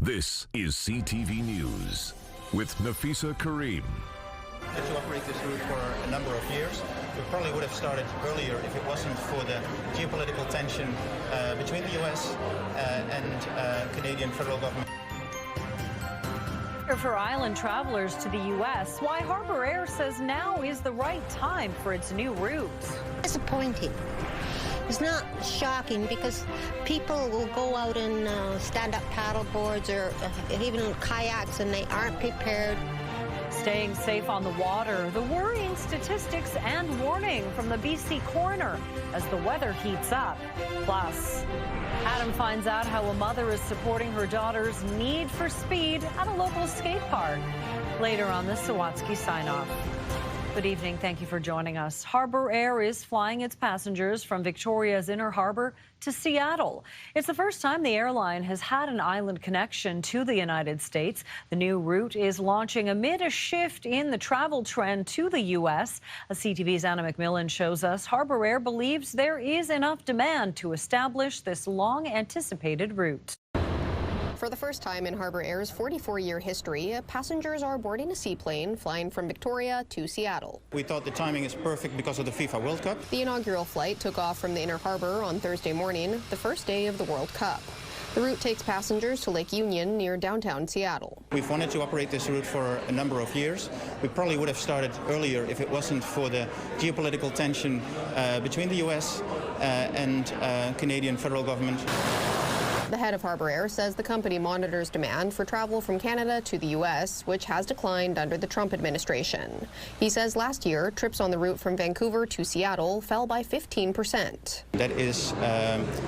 This is CTV News with Nafisa Karim. To operate this route for a number of years. We probably would have started earlier if it wasn't for the geopolitical tension between the U.S. and Canadian federal government. For island travelers to the U.S., why Harbour Air says now is the right time for its new route. Disappointing. It's not shocking because people will go out in stand-up paddle boards or even kayaks and they aren't prepared. Staying safe on the water, the worrying statistics and warning from the BC Coroner as the weather heats up. Plus, Adam finds out how a mother is supporting her daughter's need for speed at a local skate park. Later on the Sawatsky sign-off. Good evening. Thank you for joining us. Harbour Air is flying its passengers from Victoria's Inner Harbour to Seattle. It's the first time the airline has had an island connection to the United States. The new route is launching amid a shift in the travel trend to the U.S. As CTV's Anna McMillan shows us, Harbour Air believes there is enough demand to establish this long-anticipated route. For the first time in Harbour Air's 44-year history, passengers are boarding a seaplane flying from Victoria to Seattle. We thought the timing is perfect because of the FIFA World Cup. The inaugural flight took off from the Inner Harbour on Thursday morning, the first day of the World Cup. The route takes passengers to Lake Union near downtown Seattle. We've wanted to operate this route for a number of years. We probably would have started earlier if it wasn't for the geopolitical tension between the U.S. and Canadian federal government. The head of Harbour Air says the company monitors demand for travel from Canada to the U.S., which has declined under the Trump administration. He says last year, trips on the route from Vancouver to Seattle fell by 15%. That is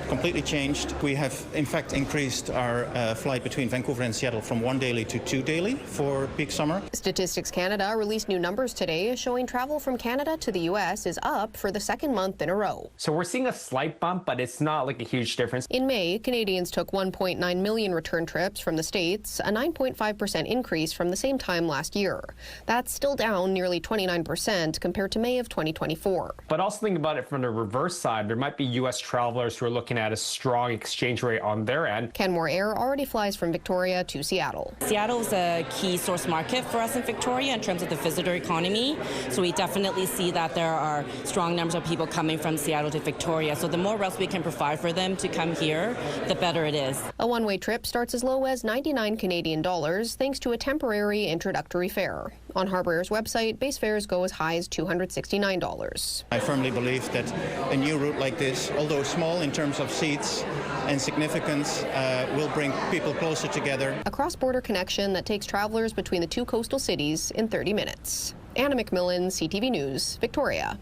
completely changed. We have, in fact, increased our flight between Vancouver and Seattle from 1 daily to 2 daily for peak summer. Statistics Canada released new numbers today showing travel from Canada to the U.S. is up for the second month in a row. So we're seeing a slight bump, but it's not like a huge difference. In May, Canadians took 1.9 million return trips from the States, a 9.5% increase from the same time last year. That's still down nearly 29% compared to May of 2024. But also think about it from the reverse side. There might be U.S. travelers who are looking at a strong exchange rate on their end. Canmore Air already flies from Victoria to Seattle. Seattle is a key source market for us in Victoria in terms of the visitor economy. So we definitely see that there are strong numbers of people coming from Seattle to Victoria. So the more routes we can provide for them to come here, the better it is. A one-way trip starts as low as 99 Canadian dollars thanks to a temporary introductory fare. On Harbour Air's website, base fares go as high as $269. I firmly believe that a new route like this, although small in terms of seats and significance, will bring people closer together. A cross-border connection that takes travelers between the two coastal cities in 30 minutes. Anna McMillan, CTV News, Victoria.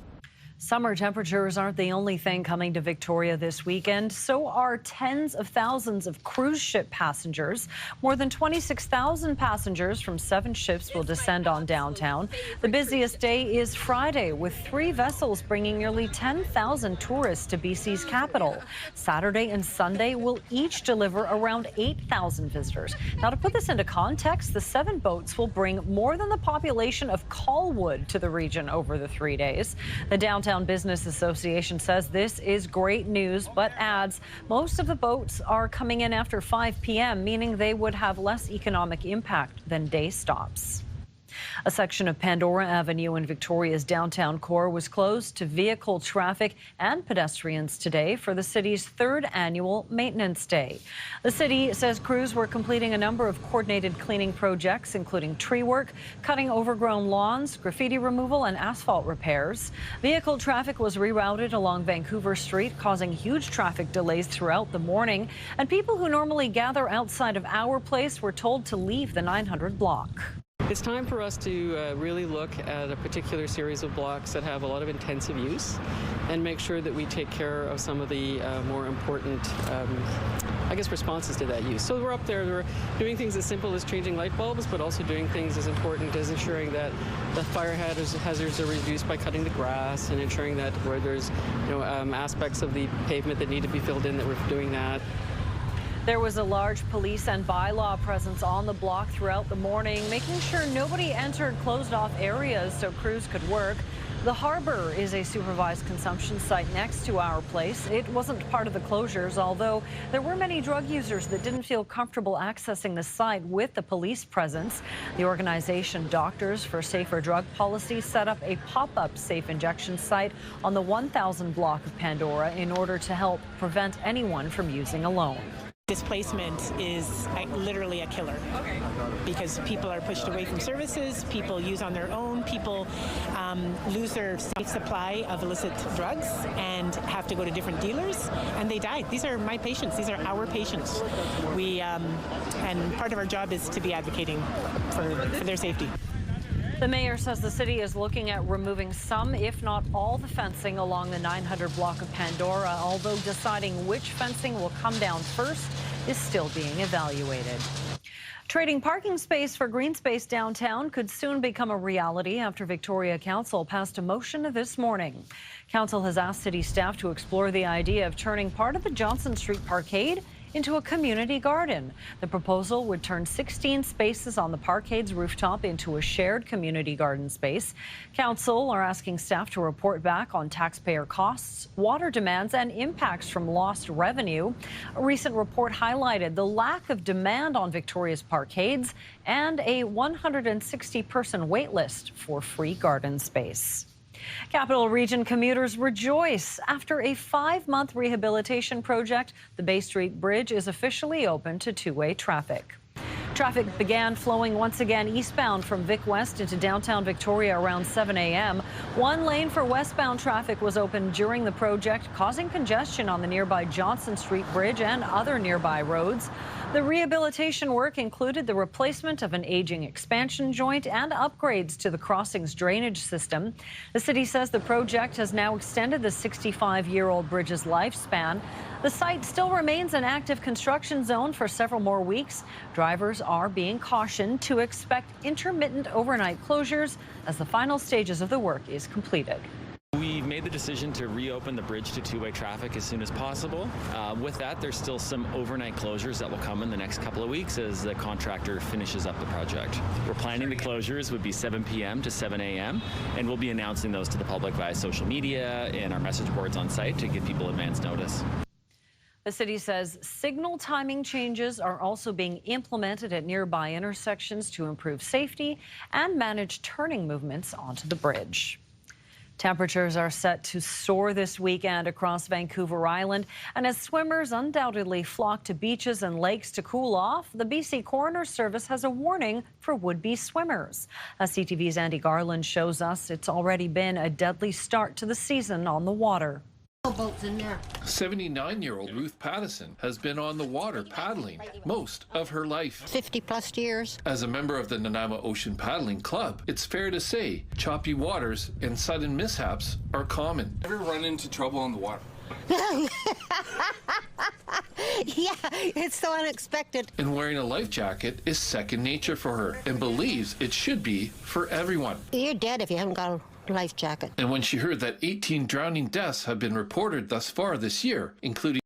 Summer temperatures aren't the only thing coming to Victoria this weekend. So are tens of thousands of cruise ship passengers. More than 26,000 passengers from 7 ships will descend on downtown. The busiest day is Friday, with 3 vessels bringing nearly 10,000 tourists to BC's capital. Saturday and Sunday will each deliver around 8,000 visitors. Now, to put this into context, the 7 boats will bring more than the population of Colwood to the region over the 3 days. The Downtown Business Association says this is great news, but adds most of the boats are coming in after 5 p.m., meaning they would have less economic impact than day stops. A section of Pandora Avenue in Victoria's downtown core was closed to vehicle traffic and pedestrians today for the city's 3rd annual Maintenance Day. The city says crews were completing a number of coordinated cleaning projects, including tree work, cutting overgrown lawns, graffiti removal, and asphalt repairs. Vehicle traffic was rerouted along Vancouver Street, causing huge traffic delays throughout the morning. And people who normally gather outside of our place were told to leave the 900 block. It's time for us to really look at a particular series of blocks that have a lot of intensive use and make sure that we take care of some of the more important, responses to that use. So we're up there, we're doing things as simple as changing light bulbs, but also doing things as important as ensuring that the fire hazards are reduced by cutting the grass and ensuring that where there's aspects of the pavement that need to be filled in, that we're doing that. There was a large police and bylaw presence on the block throughout the morning, making sure nobody entered closed-off areas so crews could work. The Harbour is a supervised consumption site next to our place. It wasn't part of the closures, although there were many drug users that didn't feel comfortable accessing the site with the police presence. The organization Doctors for Safer Drug Policy set up a pop-up safe injection site on the 1000 block of Pandora in order to help prevent anyone from using alone. Displacement is literally a killer because people are pushed away from services, people use on their own, people lose their safe supply of illicit drugs and have to go to different dealers, and they die. These are my patients. These are our patients. And part of our job is to be advocating for their safety. The mayor says the city is looking at removing some, if not all, the fencing along the 900 block of Pandora, although deciding which fencing will come down first is still being evaluated. Trading parking space for green space downtown could soon become a reality after Victoria Council passed a motion this morning. Council has asked city staff to explore the idea of turning part of the Johnson Street Parkade into a community garden. The proposal would turn 16 spaces on the parkade's rooftop into a shared community garden space. Council are asking staff to report back on taxpayer costs, water demands, and impacts from lost revenue. A recent report highlighted the lack of demand on Victoria's parkades and a 160-person wait list for free garden space. Capital Region commuters rejoice. After a 5-month rehabilitation project, the Bay Street Bridge is officially open to two-way traffic. Traffic began flowing once again eastbound from Vic West into downtown Victoria around 7 a.m. One lane for westbound traffic was open during the project, causing congestion on the nearby Johnson Street Bridge and other nearby roads. The rehabilitation work included the replacement of an aging expansion joint and upgrades to the crossing's drainage system. The city says the project has now extended the 65-year-old bridge's lifespan. The site still remains an active construction zone for several more weeks. Drivers are being cautioned to expect intermittent overnight closures as the final stages of the work is completed. We made the decision to reopen the bridge to two-way traffic as soon as possible. With that, there's still some overnight closures that will come in the next couple of weeks as the contractor finishes up the project. We're planning the closures would be 7 p.m. to 7 a.m. and we'll be announcing those to the public via social media and our message boards on site to give people advance notice. The city says signal timing changes are also being implemented at nearby intersections to improve safety and manage turning movements onto the bridge. Temperatures are set to soar this weekend across Vancouver Island, and as swimmers undoubtedly flock to beaches and lakes to cool off, the BC Coroner Service has a warning for would-be swimmers. As CTV's Andy Garland shows us, it's already been a deadly start to the season on the water. 79-year-old Ruth Pattison has been on the water paddling most of her life. 50+ years. As a member of the Nanaimo Ocean Paddling Club, it's fair to say choppy waters and sudden mishaps are common. Ever run into trouble on the water? Yeah, it's so unexpected. And wearing a life jacket is second nature for her and believes it should be for everyone. You're dead if you haven't got a life jacket. And when she heard that 18 drowning deaths have been reported thus far this year, including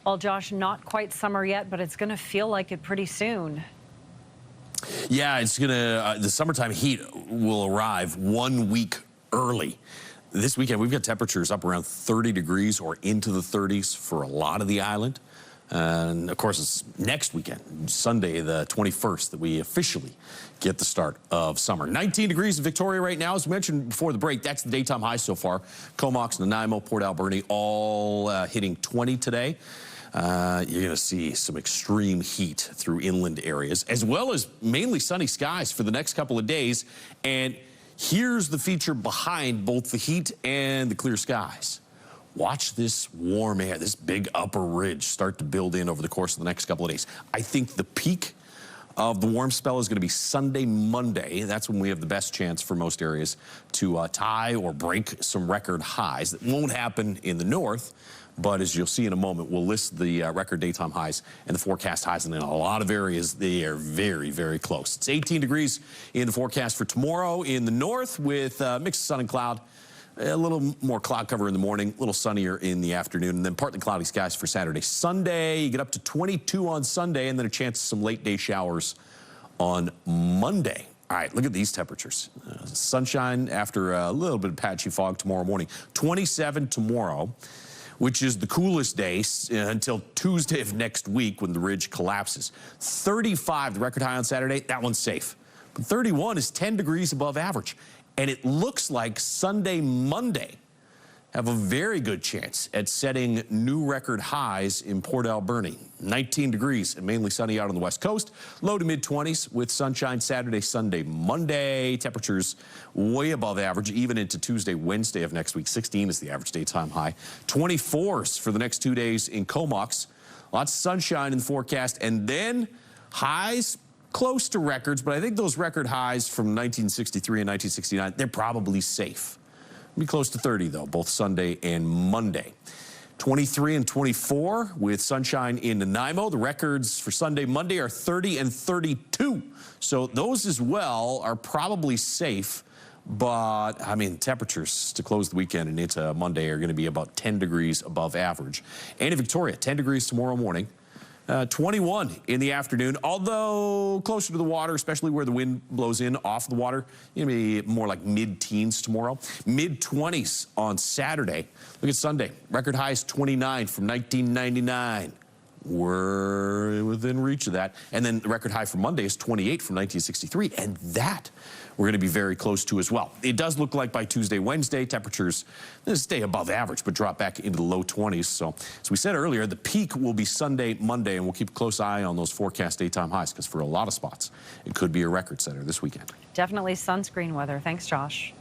Well, Josh, not quite summer yet, but it's going to feel like it pretty soon. Yeah, it's going to, the summertime heat will arrive 1 week early. This weekend, we've got temperatures up around 30 degrees or into the 30s for a lot of the island. And of course, it's next weekend, Sunday, the 21st, that we officially get the start of summer. 19 degrees in Victoria right now. As we mentioned before the break, that's the daytime high so far. Comox, Nanaimo, Port Alberni, all hitting 20 today. You're going to see some extreme heat through inland areas, as well as mainly sunny skies for the next couple of days. And here's the feature behind both the heat and the clear skies. Watch this warm air, this big upper ridge start to build in over the course of the next couple of days. I think the peak of the warm spell is going to be Sunday, Monday. That's when we have the best chance for most areas to tie or break some record highs. That won't happen in the north, but as you'll see in a moment, we'll list the record daytime highs and the forecast highs, and in a lot of areas, they are very, very close. It's 18 degrees in the forecast for tomorrow in the north with a mix of sun and cloud. A little more cloud cover in the morning, a little sunnier in the afternoon, and then partly cloudy skies for Saturday. Sunday, you get up to 22 on Sunday, and then a chance of some late day showers on Monday. All right, look at these temperatures. Sunshine after a little bit of patchy fog tomorrow morning. 27 tomorrow, which is the coolest day until Tuesday of next week when the ridge collapses. 35, the record high on Saturday, that one's safe. But 31 is 10 degrees above average. And it looks like Sunday, Monday have a very good chance at setting new record highs in Port Alberni. 19 degrees and mainly sunny out on the west coast. Low to mid-20s with sunshine Saturday, Sunday, Monday. Temperatures way above average even into Tuesday, Wednesday of next week. 16 is the average daytime high. 24s for the next 2 days in Comox. Lots of sunshine in the forecast. And then highs close to records, but I think those record highs from 1963 and 1969, they're probably safe. It'll be close to 30, though, both Sunday and Monday. 23 and 24 with sunshine in Nanaimo. The records for Sunday, Monday are 30 and 32. So those as well are probably safe. But, I mean, temperatures to close the weekend and into Monday are going to be about 10 degrees above average. And in Victoria, 10 degrees tomorrow morning. 21 in the afternoon, although closer to the water, especially where the wind blows in off the water, it'll be more like mid-teens tomorrow. Mid-20s on Saturday. Look at Sunday. Record high is 29 from 1999. We're within reach of that. And then the record high for Monday is 28 from 1963. And that we're going to be very close to as well. It does look like by Tuesday, Wednesday, temperatures stay above average, but drop back into the low 20s. So, as we said earlier, the peak will be Sunday, Monday, and we'll keep a close eye on those forecast daytime highs because for a lot of spots, it could be a record setter this weekend. Definitely sunscreen weather. Thanks, Josh.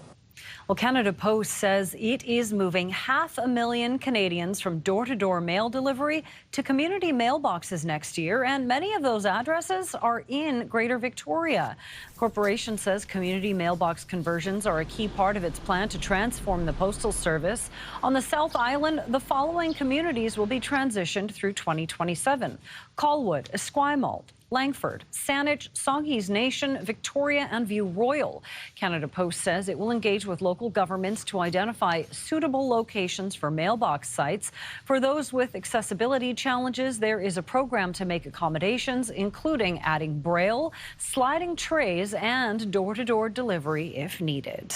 Well, Canada Post says it is moving 500,000 Canadians from door-to-door mail delivery to community mailboxes next year, and many of those addresses are in Greater Victoria. The corporation says community mailbox conversions are a key part of its plan to transform the postal service. On the South Island, the following communities will be transitioned through 2027. Colwood, Esquimalt, Langford, Saanich, Songhees Nation, Victoria, and View Royal. Canada Post says it will engage with local governments to identify suitable locations for mailbox sites. For those with accessibility challenges, there is a program to make accommodations, including adding braille, sliding trays, and door-to-door delivery if needed.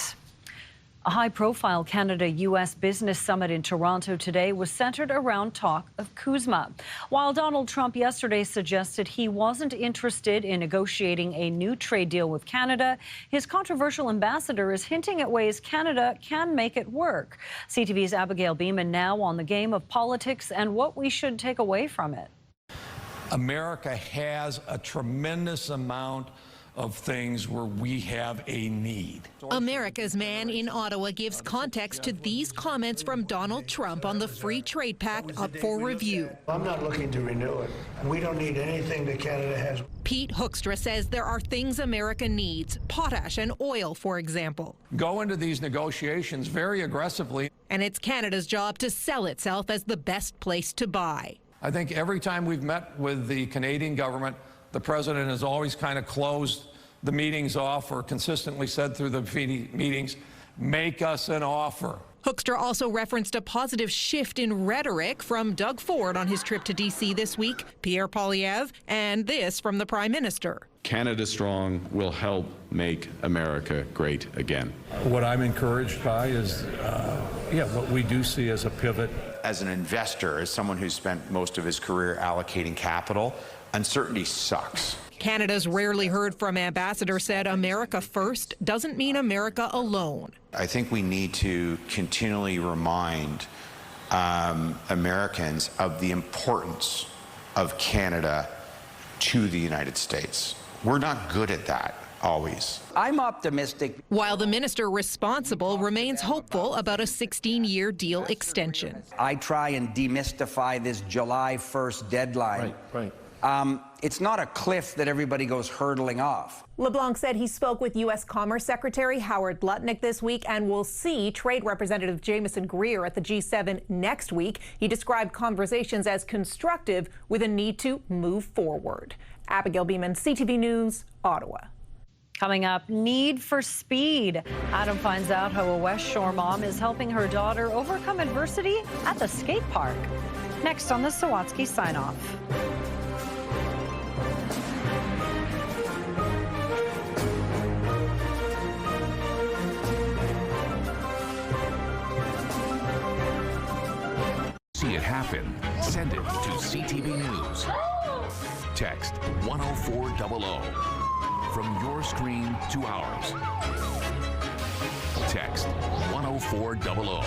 A high-profile Canada-U.S. business summit in Toronto today was centered around talk of CUSMA. While Donald Trump yesterday suggested he wasn't interested in negotiating a new trade deal with Canada, his controversial ambassador is hinting at ways Canada can make it work. CTV's Abigail Beeman now on the game of politics and what we should take away from it. America has a tremendous amount of things where we have a need. America's Man in Ottawa gives context to these comments from Donald Trump on the Free Trade Pact up for review. I'm not looking to renew it, and we don't need anything that Canada has. Pete Hoekstra says there are things America needs, potash and oil, for example. Go into these negotiations very aggressively. And it's Canada's job to sell itself as the best place to buy. I think every time we've met with the Canadian government, the president has always kind of closed the meetings off or consistently said through the meetings, make us an offer. Hoekstra also referenced a positive shift in rhetoric from Doug Ford on his trip to D.C. this week, Pierre Poilievre, and this from the Prime Minister. Canada Strong will help make America great again. What I'm encouraged by is, what we do see as a pivot. As an investor, as someone who's spent most of his career allocating capital, uncertainty sucks. Canada's rarely heard from ambassador said America first doesn't mean America alone. I think we need to continually remind Americans of the importance of Canada to the United States. We're not good at that, always. I'm optimistic. While the minister responsible remains hopeful about a 16-year deal extension. I try and demystify this July 1st deadline. Right. It's not a cliff that everybody goes hurtling off. LeBlanc said he spoke with U.S. Commerce Secretary Howard Lutnick this week and will see Trade Representative Jameson Greer at the G7 next week. He described conversations as constructive with a need to move forward. Abigail Beeman, CTV News, Ottawa. Coming up, need for speed. Adam finds out how a West Shore mom is helping her daughter overcome adversity at the skate park. Next on the Sawatsky Sign-Off. See it happen. Send it to CTV News. Text 10400. From your screen to ours. Text 10400.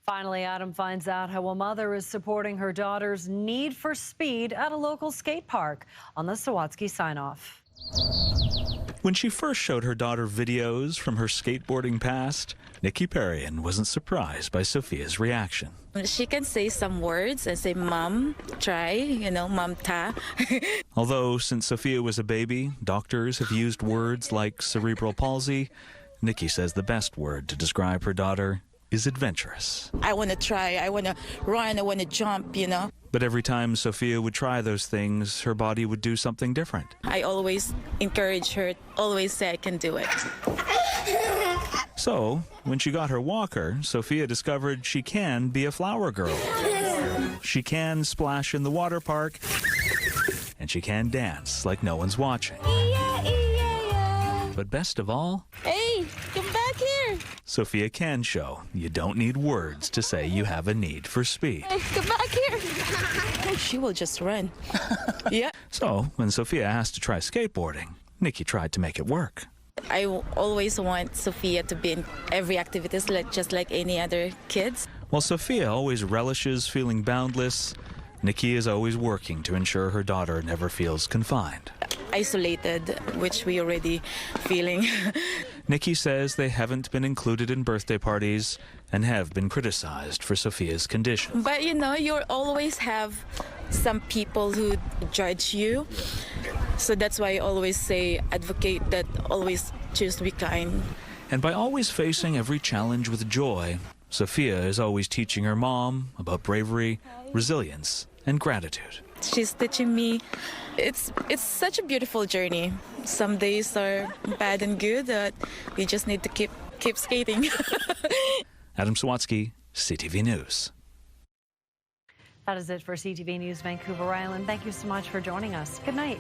Finally, Adam finds out how a mother is supporting her daughter's need for speed at a local skate park on the Sawatsky Sign-Off. When she first showed her daughter videos from her skateboarding past, Nikki Perrian wasn't surprised by Sophia's reaction. She can say some words and say, "Mom, try," "Mom, ta." Although, since Sophia was a baby, doctors have used words like cerebral palsy, Nikki says the best word to describe her daughter is adventurous. I want to try. I want to run. I want to jump, But every time Sophia would try those things, her body would do something different. I always encourage her, always say I can do it. So, when she got her walker, Sophia discovered she can be a flower girl. She can splash in the water park, and she can dance like no one's watching. But best of all, hey, come back here. Sophia can show you don't need words to say you have a need for speed. Hey, come back here. She will just run. Yeah. So, when Sophia asked to try skateboarding, Nikki tried to make it work. I always want Sophia to be in every activity, just like any other kids. While Sophia always relishes feeling boundless, Nikki is always working to ensure her daughter never feels confined. Isolated, which we already feeling. Nikki says they haven't been included in birthday parties and have been criticized for Sophia's condition. But you'll always have some people who judge you. So that's why I always say, advocate that, always choose to be kind. And by always facing every challenge with joy, Sophia is always teaching her mom about bravery, resilience, and gratitude. She's teaching me it's such a beautiful journey. Some days are bad and good, but we just need to keep skating. Adam Sawatsky, CTV News. That is it for CTV News Vancouver Island. Thank you so much for joining us. Good night.